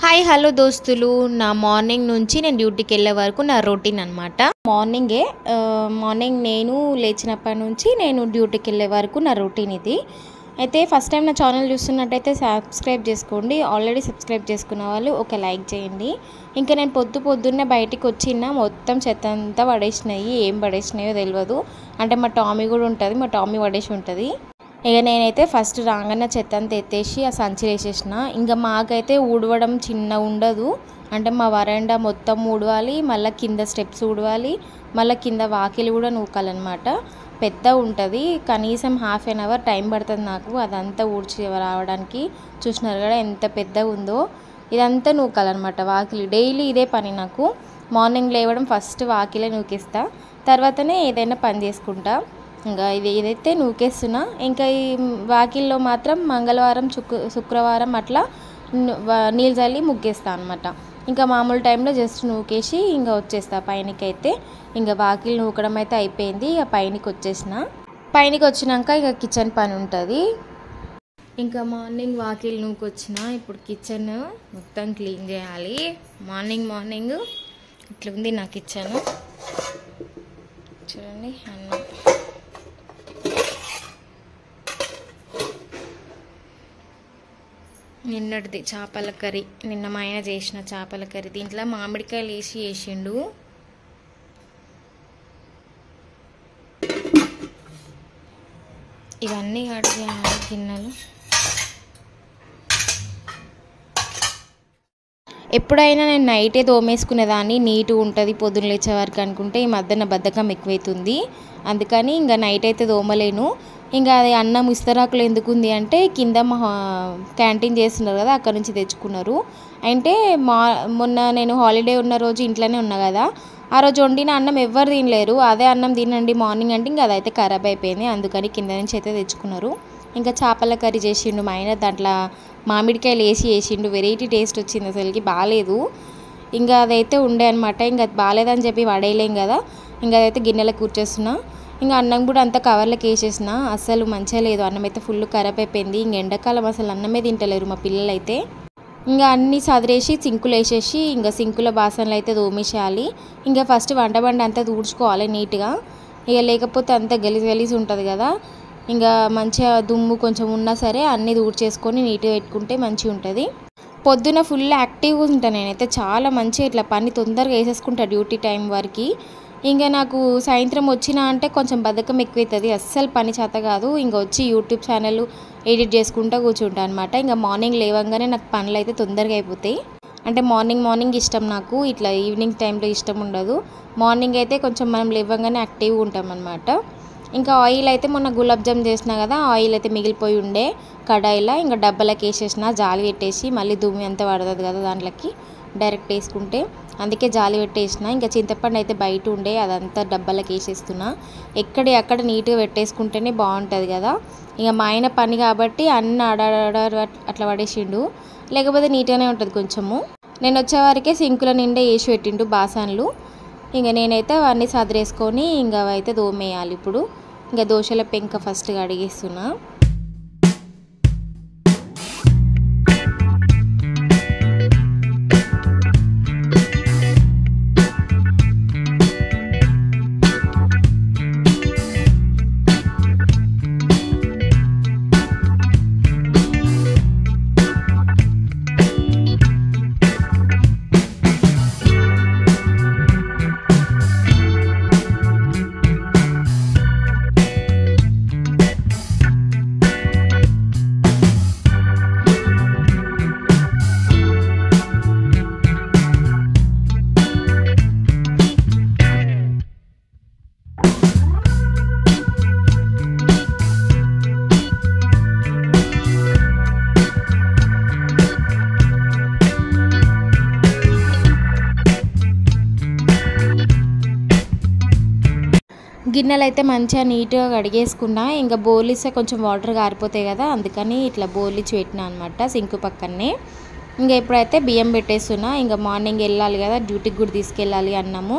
Hi hello దోస్తులు, నా morning నుంచి నేను డ్యూటీకి వెళ్ళే వరకు నా రొటీన్ అనమాట. మార్నింగ్ నేను లేచినప్పటి నుంచి నేను డ్యూటీకి వెళ్ళే వరకు నా రొటీన్ ఇది. అయితే ఫస్ట్ టైం నా ఛానల్ చూస్తున్నట్టయితే సబ్స్క్రైబ్ చేసుకోండి. ఆల్రెడీ సబ్స్క్రైబ్ చేసుకున్న వాళ్ళు ఒక లైక్ చేయండి. ఇంకా నేను పొద్దున్నే బయటికి వచ్చిన మొత్తం చెత్త అంతా పడేసినాయి. ఏం పడేసినాయో తెలియదు. అంటే మా టామీ కూడా ఉంటుంది, మా టామీ పడేసి ఉంటుంది. ఇక నేనైతే ఫస్ట్ రాగానే చెత్త అంతా ఎత్తేసి ఆ సంచిలో వేసేసిన. ఇంకా మాకైతే ఊడవడం చిన్న ఉండదు. అంటే మా వరండా మొత్తం ఊడవాలి, మళ్ళీ కింద స్టెప్స్ ఊడవాలి, మళ్ళీ కింద వాకిలి కూడా నూకాలన్నమాట. పెద్ద ఉంటుంది, కనీసం హాఫ్ అన్ అవర్ టైం పడుతుంది నాకు అదంతా ఊడ్చి రావడానికి. చూసినారు కదా ఎంత పెద్దగా ఉందో. ఇదంతా నూకాలన్నమాట వాకిలి. డైలీ ఇదే పని నాకు. మార్నింగ్ లేవడం ఫస్ట్ వాకిలే నూకేస్తా, తర్వాతనే ఏదైనా పని చేసుకుంటా. ఇంకా ఇదైతే నూకేస్తున్నా. ఇంకా ఈ వాకిల్లో మాత్రం మంగళవారం శుక్రవారం అట్లా నీళ్ళు చల్లి ముగ్గేస్తా అనమాట. ఇంకా మామూలు టైంలో జస్ట్ నూకేసి ఇంకా వచ్చేస్తా పైనకైతే. ఇంకా వాకిలు నూకడం అయితే అయిపోయింది. ఇక పైనకి వచ్చినాక ఇక కిచెన్ పని ఉంటుంది. ఇంకా మార్నింగ్ వాకిలు నూకొచ్చిన, ఇప్పుడు కిచెన్ మొత్తం క్లీన్ చేయాలి. మార్నింగ్ ఇట్లా ఉంది నా కిచెన్. చూడండి, అన్నం నిన్నటిది చేపల కర్రీ. నిన్న మా ఆయన చేసిన చేపల కర్రీ. దీంట్లో మామిడికాయలు వేసిండు. ఇవన్నీ కడిగేయాలి గిన్నెలు. ఎప్పుడైనా నేను నైటే తోమేసుకునేదాన్ని, నీట్గా ఉంటుంది పొద్దున్న లేచే వరకు అనుకుంటే ఈ మధ్యన బద్ధకం ఎక్కువైతుంది. అందుకని ఇంకా నైట్ అయితే తోమలేను. ఇంకా అది అన్నం ఇస్తరాకులు ఎందుకు ఉంది అంటే కింద మా క్యాంటీన్ చేస్తున్నారు కదా, అక్కడ నుంచి తెచ్చుకున్నారు. అంటే మొన్న నేను హాలిడే ఉన్న రోజు ఇంట్లోనే ఉన్నా కదా, ఆ రోజు వండిన అన్నం ఎవ్వరు తినలేరు. అదే అన్నం తినండి మార్నింగ్ అంటే ఇంకా అదైతే ఖరాబ్ అయిపోయింది. అందుకని కింద నుంచి అయితే తెచ్చుకున్నారు. ఇంకా చేపల కర్రీ చేసిండు మా ఆయన. దాంట్లో మామిడికాయలు వేసిండు. వెరైటీ టేస్ట్ వచ్చింది, అసలుకి బాగాలేదు. ఇంకా అదైతే ఉండే అనమాట. ఇంకా అది బాగాలేదని చెప్పి పడేయలేం కదా, ఇంకా అదైతే గిన్నెలకు కూర్చేస్తున్నా. ఇంకా అన్నం కూడా అంతా కవర్లకు వేసేసిన. అస్సలు మంచిగా లేదు, అన్నం అయితే ఫుల్ ఖరాబ్ అయిపోయింది. ఇంక ఎండాకాలం అసలు అన్నమే తింటలేరు మా పిల్లలు అయితే. ఇంకా అన్నీ సదిరేసి సింకులు వేసేసి ఇంకా సింకుల బాసనలు అయితే తోమేసేయాలి. ఇంకా ఫస్ట్ వంటబండి అంతా తుడుచుకోవాలి నీట్గా. ఇక లేకపోతే అంతా గలీజ్ ఉంటుంది కదా. ఇంకా మంచిగా దుమ్ము కొంచెం ఉన్నా సరే అన్నీ తుడిచేసుకొని నీట్గా పెట్టుకుంటే మంచిగా ఉంటుంది. పొద్దున ఫుల్ యాక్టివ్గా ఉంటాను నేనైతే, చాలా మంచిగా ఇట్లా పని తొందరగా వేసేసుకుంటా డ్యూటీ టైం వరకు. ఇంకా నాకు సాయంత్రం వచ్చినా అంటే కొంచెం బద్ధకం ఎక్కువవుతుంది, అస్సలు పని చేత కాదు. ఇంకా వచ్చి యూట్యూబ్ ఛానల్ ఎడిట్ చేసుకుంటూ కూర్చుంటాను అనమాట. ఇంకా మార్నింగ్ లేవగానే నాకు పనులు అయితే తొందరగా అయిపోతాయి. అంటే మార్నింగ్ ఇష్టం నాకు, ఇట్లా ఈవినింగ్ టైంలో ఇష్టం ఉండదు. మార్నింగ్ అయితే కొంచెం మనం లేవగానే యాక్టివ్గా ఉంటాం అనమాట. ఇంకా ఆయిల్ అయితే మొన్న గులాబ్ జామ్ చేసినా కదా, ఆయిల్ అయితే మిగిలిపోయి ఉండే కడాయిలో. ఇంకా డబ్బాలకి వేసేసిన, జాలి పెట్టేసి మళ్ళీ దుమ్ము అంతా పడుతుంది కదా దాంట్లోకి డైరెక్ట్ వేసుకుంటే, అందుకే జాలి పెట్టేసిన. ఇంకా చింతపండు అయితే బయట ఉండే, అదంతా డబ్బాలకి వేసేస్తున్నా. అక్కడ నీట్గా పెట్టేసుకుంటేనే బాగుంటుంది కదా. ఇక మా ఆయన పని కాబట్టి అన్నీ అట్లా పడేసిండు, లేకపోతే నీట్గానే ఉంటుంది కొంచెము. నేను వచ్చేవారికే సింకుల నిండా వేసి పెట్టిండు బాసన్లు. ఇంకా నేనైతే అవన్నీ సదిరేసుకొని ఇంకా అయితే దోమేయాలి. ఇప్పుడు ఇంకా దోశల పెంక ఫస్ట్ కడిగేస్తున్నా. గిన్నెలు అయితే మంచిగా నీట్గా కడిగేసుకున్నా. ఇంకా బౌల్ ఇస్తే కొంచెం వాటర్ కారిపోతాయి కదా, అందుకని ఇట్లా బౌల్ ఇచ్చి పెట్టినా అనమాట సింకు పక్కనే. ఇంకా ఇప్పుడైతే బియ్యం పెట్టేస్తున్నా. ఇంకా మార్నింగ్ వెళ్ళాలి కదా, డ్యూటీకి కూడా తీసుకెళ్ళాలి అన్నము,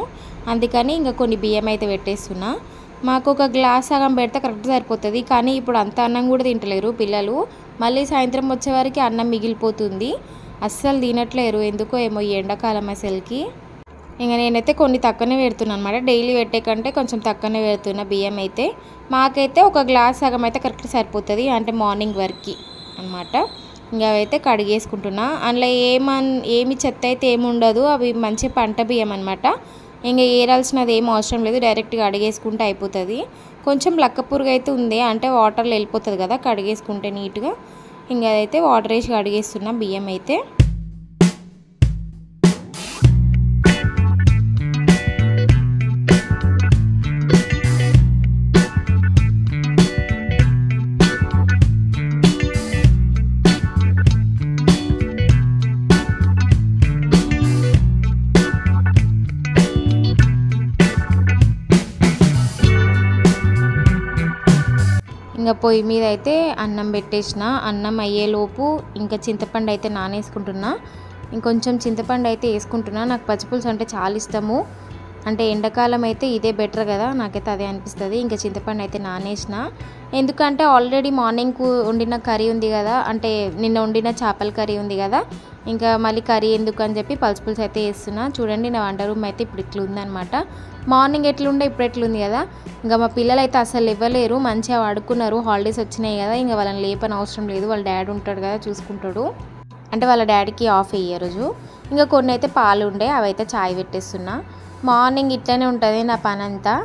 అందుకని ఇంకా కొన్ని బియ్యం అయితే పెట్టేస్తున్నా. మాకు ఒక గ్లాస్ సగం పెడితే కరెక్ట్ సరిపోతుంది. కానీ ఇప్పుడు అంత అన్నం కూడా తింటలేరు పిల్లలు. మళ్ళీ సాయంత్రం వచ్చే వరకు అన్నం మిగిలిపోతుంది. అస్సలు తినట్లేరు, ఎందుకో ఏమో ఈ ఎండాకాలం అసలుకి. ఇంకా నేనైతే కొన్ని తక్కువనే పెడుతున్నాను అనమాట, డైలీ పెట్టే కంటే కొంచెం తక్కువనే పెడుతున్నా బియ్యం అయితే. మాకైతే ఒక గ్లాస్ సగం అయితే కరెక్ట్ సరిపోతుంది, అంటే మార్నింగ్ వరకు అనమాట. ఇంకా అవైతే కడిగేసుకుంటున్నా. అందులో ఏమి చెత్త అయితే ఏమి ఉండదు, అవి మంచి పంట బియ్యం అనమాట. ఇంకా ఏరాల్సినది ఏం అవసరం లేదు, డైరెక్ట్గా కడిగేసుకుంటే అయిపోతుంది. కొంచెం లక్క పురుగు అయితే ఉంది, అంటే వాటర్లో వెళ్ళిపోతుంది కదా కడిగేసుకుంటే నీట్గా. ఇంకా అదైతే వాటర్ వేసి కడిగేస్తున్నా బియ్యం అయితే. ఇంకా పొయ్యి మీద అయితే అన్నం పెట్టేసిన. అన్నం అయ్యేలోపు ఇంకా చింతపండు అయితే నానేసుకుంటున్నా. ఇంకొంచెం చింతపండు అయితే వేసుకుంటున్నా. నాకు పచ్చిపులుసు అంటే చాలా ఇష్టము, అంటే ఎండాకాలం అయితే ఇదే బెటర్ కదా, నాకైతే అదే అనిపిస్తుంది. ఇంకా చింతపండు అయితే నానేసిన, ఎందుకంటే ఆల్రెడీ మార్నింగ్ వండిన కర్రీ ఉంది కదా, అంటే నిన్న వండిన చేపల కర్రీ ఉంది కదా, ఇంకా మళ్ళీ కర్రీ ఎందుకు అని చెప్పి పచ్చిపులుసు అయితే వేస్తున్నా. చూడండి నా వంట రూమ్ అయితే ఇప్పుడు ఇట్లా ఉందన్నమాట. మార్నింగ్ ఎట్లుండే ఇప్పుడు ఎట్లుంది కదా. ఇంకా మా పిల్లలు అయితే అసలు ఇవ్వలేరు, మంచిగా ఆడుకున్నారు, హాలిడేస్ వచ్చినాయి కదా, ఇంకా వాళ్ళని లేపని అవసరం లేదు, వాళ్ళ డాడీ ఉంటాడు కదా చూసుకుంటాడు, అంటే వాళ్ళ డాడీకి ఆఫ్ అయ్యే రోజు. ఇంకా కొన్ని అయితే పాలు ఉండే, అవైతే చాయ్ పెట్టేస్తున్నా. మార్నింగ్ ఇట్లనే ఉంటుంది నా పని అంతా.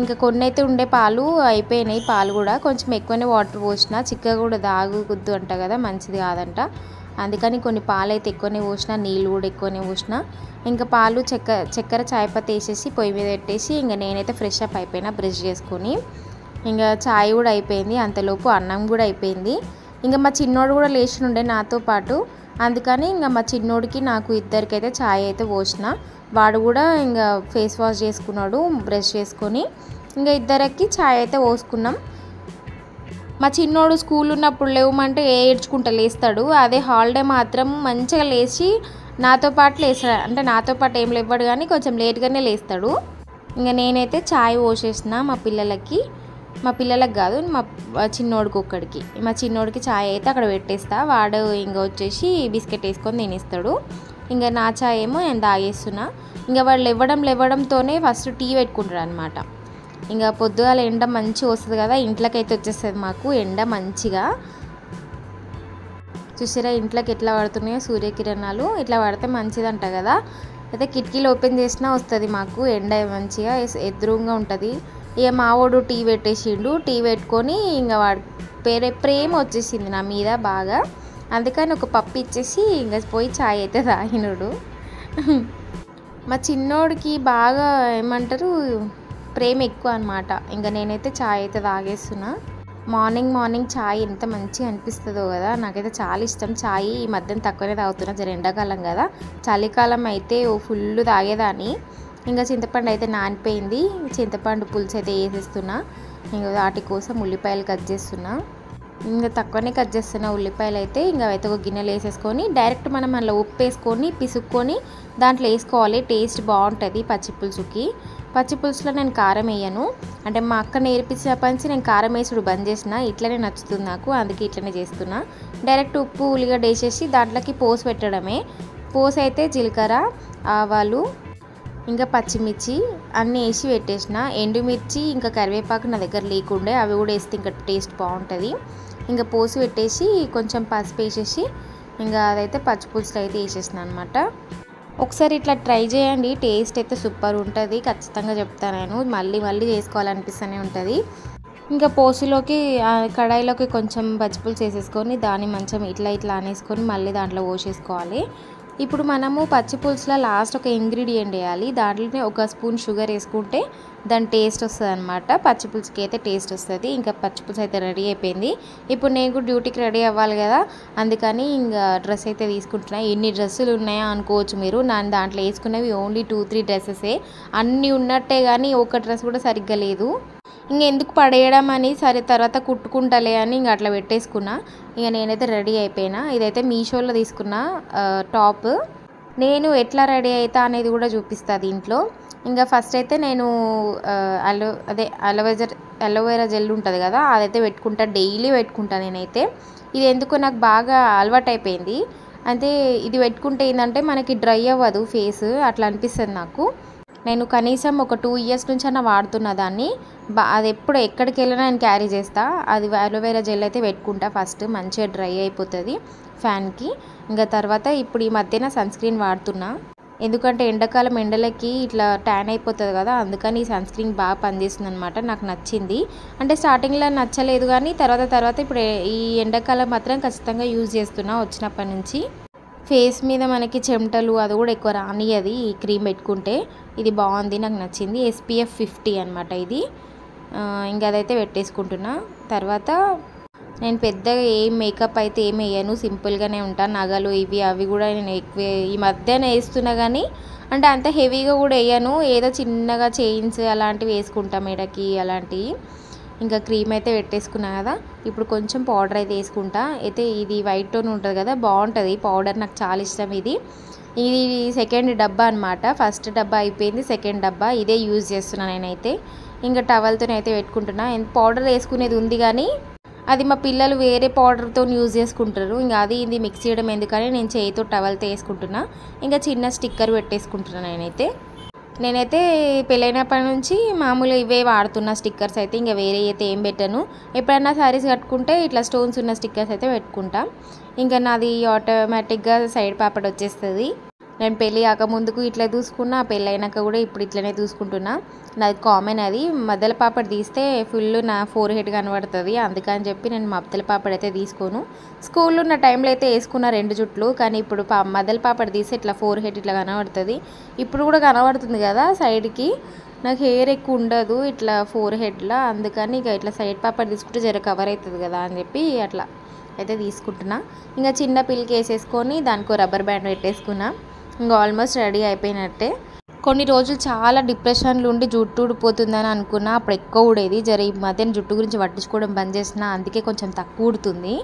ఇంకా కొన్ని అయితే ఉండే పాలు అయిపోయినాయి, పాలు కూడా కొంచెం ఎక్కువనే వాటర్ పోసిన, చిక్కగా కూడా తాగొద్దు అంట కదా, మంచిది కాదంట. అందుకని కొన్ని పాలు అయితే ఎక్కువనే పోసిన, నీళ్ళు కూడా ఎక్కువనే పోసిన. ఇంకా పాలు చక్కెర చాయ్ పత్తి వేసేసి పొయ్యి మీద పెట్టేసి ఇంకా నేనైతే ఫ్రెష్ అప్ అయిపోయినా బ్రష్ చేసుకొని. ఇంకా చాయ్ కూడా అయిపోయింది, అంతలోపు అన్నం కూడా అయిపోయింది. ఇంకా మా చిన్నోడు కూడా లేచి ఉండే నాతో పాటు, అందుకని ఇంకా మా చిన్నోడికి నాకు ఇద్దరికైతే చాయ్ అయితే పోసిన. వాడు కూడా ఇంకా ఫేస్ వాష్ చేసుకున్నాడు బ్రష్ చేసుకొని. ఇంకా ఇద్దరికి చాయ్ అయితే పోసుకున్నాం. మా చిన్నోడు స్కూల్ ఉన్నప్పుడు లేవమంటే ఏడ్చుకుంటా లేస్తాడు, అదే హాలిడే మాత్రం మంచిగా లేచి నాతో పాటు లేస్తాడు, అంటే నాతో పాటు ఏం లేవాడు కానీ కొంచెం లేట్గానే లేస్తాడు. ఇంకా నేనైతే చాయ్ పోసేసిన మా పిల్లలకు కాదు, మా చిన్నోడికి ఒక్కడికి. మా చిన్నోడికి చాయ్ అయితే అక్కడ పెట్టేస్తా, వాడు ఇంకా వచ్చేసి బిస్కెట్ వేసుకొని తినేస్తాడు. ఇంకా నా చాయ్ ఏమో నేను తాగేస్తున్నా. ఇంకా వాడు లేవడంతోనే ఫస్ట్ టీ పెట్టుకుంటాడు అనమాట. ఇంకా పొద్దుగాల ఎండ మంచిగా వస్తుంది కదా, ఇంట్లోకైతే వచ్చేస్తుంది మాకు ఎండ మంచిగా. చూసారా ఇంట్లోకి ఎట్లా పడుతున్నాయో సూర్యకిరణాలు, ఇట్లా పడితే మంచిదంట కదా. అయితే కిటికీలు ఓపెన్ చేసినా వస్తుంది మాకు ఎండ, మంచిగా ఎదురుగా ఉంటుంది. ఇక మావాడు టీ పెట్టేసిండు, టీ పెట్టుకొని ఇంకా వాడు ప్రేమ వచ్చేసింది నా మీద బాగా, అందుకని ఒక పప్పు ఇచ్చేసి ఇంకా పోయి చాయ్ అయితే తాగినాడు. మా చిన్నోడికి బాగా ఏమంటారు ప్రేమ ఎక్కువ అనమాట. ఇంకా నేనైతే చాయ్ అయితే తాగేస్తున్నా. మార్నింగ్ చాయ్ ఎంత మంచిగా అనిపిస్తుందో కదా, నాకైతే చాలా ఇష్టం చాయ్. ఈ మధ్యన తక్కువనే తాగుతున్నా, జర ఎండాకాలం కదా, చలికాలం అయితే ఫుల్ తాగేదాన్ని. ఇంకా చింతపండు అయితే నానిపోయింది, చింతపండు పులుసు అయితే వేసేస్తున్నా. ఇంకా వాటి కోసం ఉల్లిపాయలు కట్ చేస్తున్నా, ఇంకా తక్కువనే కట్ చేస్తున్నా ఉల్లిపాయలు అయితే. ఇంకా అయితే ఒక గిన్నెలు వేసేసుకొని డైరెక్ట్ మనం అందులో ఉప్పు వేసుకొని పిసుక్కొని దాంట్లో వేసుకోవాలి, టేస్ట్ బాగుంటుంది పచ్చిపులుసులో నేను కారం వేయను, అంటే మా అక్క నేర్పించినప్పటి నుంచి నేను కారం వేసుడు బంద్ చేసిన, ఇట్లనే నచ్చుతుంది నాకు, అందుకే ఇట్లనే చేస్తున్నా. డైరెక్ట్ ఉప్పు ఉల్లిగడ్డ వేసేసి దాంట్లోకి పోసి పెట్టడమే. పోసి అయితే జీలకర్ర, ఆవాలు, ఇంకా పచ్చిమిర్చి అన్నీ వేసి పెట్టేసిన. ఎండుమిర్చి ఇంకా కరివేపాకు నా దగ్గర లేకుండే, అవి కూడా వేస్తే ఇంకా టేస్ట్ బాగుంటుంది. ఇంకా పోసి పెట్టేసి కొంచెం పసుపు వేసేసి ఇంకా అదైతే పచ్చిపులుసులో అయితే వేసేసిన అనమాట. ఒకసారి ఇట్లా ట్రై చేయండి, టేస్ట్ అయితే సూపర్ ఉంటుంది, ఖచ్చితంగా చెప్తాను నేను. మళ్ళీ చేసుకోవాలనిపిస్తూనే ఉంటుంది. ఇంకా పోసులోకి కడాయిలోకి కొంచెం పచ్చిపులుసు వేసేసుకొని దాన్ని మంచం ఇట్లా అనేసుకొని మళ్ళీ దాంట్లో పోసేసుకోవాలి. ఇప్పుడు మనము పచ్చిపులుసులో లాస్ట్ ఒక ఇంగ్రీడియంట్ వేయాలి, దాంట్లోనే ఒక స్పూన్ షుగర్ వేసుకుంటే దాని టేస్ట్ వస్తుంది అనమాట, పచ్చిపులుసుకి అయితే టేస్ట్ వస్తుంది. ఇంకా పచ్చిపులుసు అయితే రెడీ అయిపోయింది. ఇప్పుడు నేను కూడా డ్యూటీకి రెడీ అవ్వాలి కదా, అందుకని ఇంకా డ్రెస్ అయితే తీసుకుంటున్నా. ఎన్ని డ్రెస్సులు ఉన్నాయా అనుకోవచ్చు మీరు, నేను దాంట్లో వేసుకునేవి ఓన్లీ 2-3 డ్రెస్సెసే, అన్నీ ఉన్నట్టే కానీ ఒక డ్రెస్ కూడా సరిగ్గా లేదు. ఇంకెందుకు పడేయడం అని సరే తర్వాత కుట్టుకుంటలే అని ఇంక అట్లా పెట్టేసుకున్నా. ఇక నేనైతే రెడీ అయిపోయినా. ఇదైతే మీషోలో తీసుకున్న టాప్. నేను ఎట్లా రెడీ అవుతా అనేది కూడా చూపిస్తా దీంట్లో. ఇంకా ఫస్ట్ అయితే నేను అలోవెరా జెల్ ఉంటుంది కదా, అదైతే పెట్టుకుంటా, డైలీ పెట్టుకుంటా నేనైతే. ఇది ఎందుకు నాకు బాగా అలవాటు అయిపోయింది, అయితే ఇది పెట్టుకుంటే ఏంటంటే మనకి డ్రై అవ్వదు ఫేస్, అట్లా అనిపిస్తుంది నాకు. నేను కనీసం ఒక 2 ఇయర్స్ నుంచి అన్న వాడుతున్న దాన్ని. అది ఎప్పుడు ఎక్కడికి వెళ్ళినా నేను క్యారీ చేస్తా. అది అలోవెరా జెల్ అయితే పెట్టుకుంటా ఫస్ట్, మంచిగా డ్రై అయిపోతుంది ఫ్యాన్కి. ఇంకా తర్వాత ఇప్పుడు ఈ మధ్యన సన్ స్క్రీన్ వాడుతున్నా, ఎందుకంటే ఎండాకాలం ఎండలకి ఇట్లా ట్యాన్ అయిపోతుంది కదా, అందుకని ఈ సన్ స్క్రీన్ బాగా పనిచేస్తుంది అనమాట. నాకు నచ్చింది. అంటే స్టార్టింగ్లో నచ్చలేదు కానీ తర్వాత ఇప్పుడు ఈ ఎండాకాలం మాత్రం ఖచ్చితంగా యూజ్ చేస్తున్నా వచ్చినప్పటి నుంచి. ఫేస్ మీద మనకి చెమటలు అది కూడా ఎక్కువ రానియది ఈ క్రీమ్ పెట్టుకుంటే. ఇది బాగుంది, నాకు నచ్చింది. SPF 50 అనమాట ఇది. ఇంకా అదైతే పెట్టేసుకుంటున్నా. తర్వాత నేను పెద్దగా ఏం మేకప్ అయితే ఏం వేయను, సింపుల్గానే ఉంటాను. నగలు ఇవి అవి కూడా నేను ఎక్కువ ఈ మధ్యన వేస్తున్నా కానీ అంటే అంత హెవీగా కూడా వేయను. ఏదో చిన్నగా చైన్స్ అలాంటివి వేసుకుంటా మెడకి అలాంటివి. ఇంకా క్రీమ్ అయితే పెట్టేసుకున్నా కదా, ఇప్పుడు కొంచెం పౌడర్ అయితే వేసుకుంటా. అయితే ఇది వైట్ టోన్ ఉంటుంది కదా, బాగుంటుంది పౌడర్, నాకు చాలా ఇష్టం ఇది. ఇది సెకండ్ డబ్బా అనమాట. ఫస్ట్ డబ్బా అయిపోయింది, సెకండ్ డబ్బా ఇదే యూజ్ చేస్తున్నా నేనైతే. ఇంకా టవల్తో అయితే పెట్టుకుంటున్నా. పౌడర్ వేసుకునేది ఉంది కానీ అది మా పిల్లలు వేరే పౌడర్తో యూజ్ చేసుకుంటారు. ఇంకా అది ఇది మిక్స్ చేయడం ఎందుకని నేను చేయితో టవల్తో వేసుకుంటున్నా. ఇంకా చిన్న స్టిక్కర్ పెట్టేసుకుంటున్నాను నేనైతే పెళ్ళైనప్పటి నుంచి మామూలుగా ఇవే వాడుతున్న స్టిక్కర్స్ అయితే. ఇంకా వేరే అయితే ఏం పెట్టను. ఎప్పుడైనా శారీస్ కట్టుకుంటే ఇట్లా స్టోన్స్ ఉన్న స్టిక్కర్స్ అయితే పెట్టుకుంటా. ఇంకా నాది ఆటోమేటిక్గా సైడ్ పాపడ్ వచ్చేస్తుంది. నేను పెళ్ళి కాకముందుకు ఇట్లా చూసుకున్నా, పెళ్ళి అయినాక కూడా ఇప్పుడు ఇట్లనే చూసుకుంటున్నా. నాది కామన్. అది మధ్యల పాపడ్ తీస్తే ఫుల్ నా ఫోర్ హెడ్ కనబడుతుంది, అందుకని చెప్పి నేను మధ్యల పాపడ్ అయితే తీసుకోను. స్కూల్లో ఉన్న టైంలో అయితే వేసుకున్న 2 జుట్లు, కానీ ఇప్పుడు మధ్యల పాపడ్ తీస్తే ఇట్లా ఫోర్ హెడ్ ఇట్లా కనబడుతుంది. ఇప్పుడు కూడా కనబడుతుంది కదా సైడ్కి. నాకు హెయిర్ ఎక్కువ ఉండదు ఇట్లా ఫోర్ హెడ్లో, అందుకని ఇక ఇట్లా సైడ్ పాపడ్ తీసుకుంటే జర కవర్ అవుతుంది కదా అని చెప్పి అట్లా అయితే తీసుకుంటున్నా. ఇంకా చిన్న పిల్కి వేసేసుకొని దానికో రబ్బర్ బ్యాండ్ పెట్టేసుకున్నా. ఇంకా ఆల్మోస్ట్ రెడీ అయిపోయినట్టే. కొన్ని రోజులు చాలా డిప్రెషన్లు ఉండి జుట్టు ఊడిపోతుందని అనుకున్నా, అప్పుడు ఎక్కువ ఊడేది. ఈ మధ్యన జుట్టు గురించి పట్టించుకోవడం బంద్ చేసిన, అందుకే కొంచెం తక్కువ ఊడుతుంది.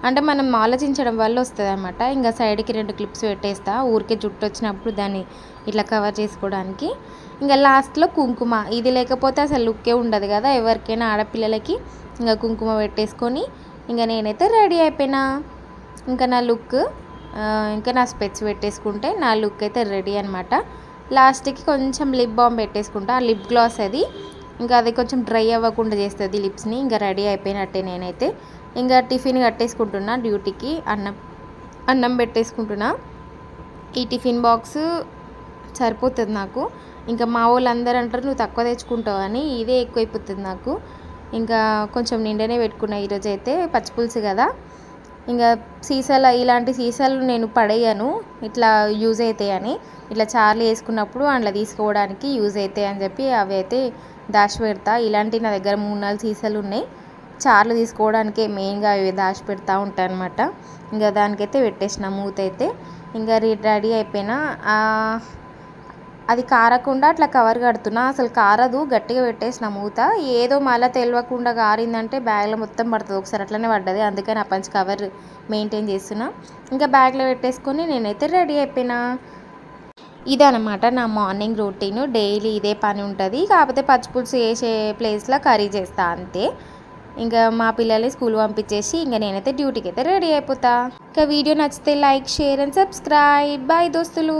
అంటే మనం ఆలోచించడం వల్ల వస్తుంది అనమాట. ఇంకా సైడ్కి 2 క్లిప్స్ పెట్టేస్తా, ఊరికే జుట్టు వచ్చినప్పుడు దాన్ని ఇట్లా కవర్ చేసుకోవడానికి. ఇంకా లాస్ట్లో కుంకుమ, ఇది లేకపోతే అసలు లుక్కే ఉండదు కదా ఎవరికైనా ఆడపిల్లలకి. ఇంకా కుంకుమ పెట్టేసుకొని ఇంకా నేనైతే రెడీ అయిపోయినా. ఇంకా నా లుక్, ఇంకా నా స్పెట్స్ పెట్టేసుకుంటే నా లుక్ అయితే రెడీ అనమాట. లాస్ట్కి కొంచెం లిప్ బామ్ పెట్టేసుకుంటా, లిప్ గ్లాస్ అది. ఇంకా అది కొంచెం డ్రై అవ్వకుండా చేస్తుంది లిప్స్ని. ఇంకా రెడీ అయిపోయినట్టే నేనైతే. ఇంకా టిఫిన్ కట్టేసుకుంటున్నా, డ్యూటీకి అన్నం పెట్టేసుకుంటున్నా. ఈ టిఫిన్ బాక్స్ సరిపోతుంది నాకు. ఇంకా మా వాళ్ళందరూ అంటారు నువ్వు తక్కువ తెచ్చుకుంటావు అని, ఇదే ఎక్కువైపోతుంది నాకు. ఇంకా కొంచెం నిండనే పెట్టుకున్నా ఈరోజు అయితే, పచ్చిపులుసు కదా. ఇంకా సీసాలు, ఇలాంటి సీసాలు నేను పడేయను, ఇట్లా యూజ్ అవుతాయి అని. ఇట్లా చార్లు వేసుకున్నప్పుడు అందులో తీసుకోవడానికి యూజ్ అవుతాయి అని చెప్పి అవి అయితే దాచి పెడతా. ఇలాంటి నా దగ్గర 3-4 సీసాలు ఉన్నాయి. చార్లు తీసుకోవడానికే మెయిన్గా అవి దాచి పెడతా ఉంటాయి అనమాట. ఇంకా దానికైతే పెట్టేసిన మూత అయితే. ఇంకా రెడీ అయిపోయినా. అది కారకుండా అట్లా కవర్ కడుతున్నా, అసలు కారదు, గట్టిగా పెట్టేసిన మూత. ఏదో మళ్ళీ తెలియకుండా కారిందంటే బ్యాగ్లో మొత్తం పడుతుంది. ఒకసారి అట్లనే పడ్డది, అందుకని అప్పటి నుంచి కవర్ మెయింటైన్ చేస్తున్నా. ఇంకా బ్యాగ్లో పెట్టేసుకొని నేనైతే రెడీ అయిపోయినా. ఇదనమాట నా మార్నింగ్ రొటీన్. డైలీ ఇదే పని ఉంటుంది, కాకపోతే పచ్చిపులుసు వేసే ప్లేస్లో కర్రీ చేస్తా అంతే. ఇంకా మా పిల్లల్ని స్కూల్ పంపించేసి ఇంకా నేనైతే డ్యూటీకి అయితే రెడీ అయిపోతా. ఇంకా వీడియో నచ్చితే like, share and subscribe. Bye దోస్తులు.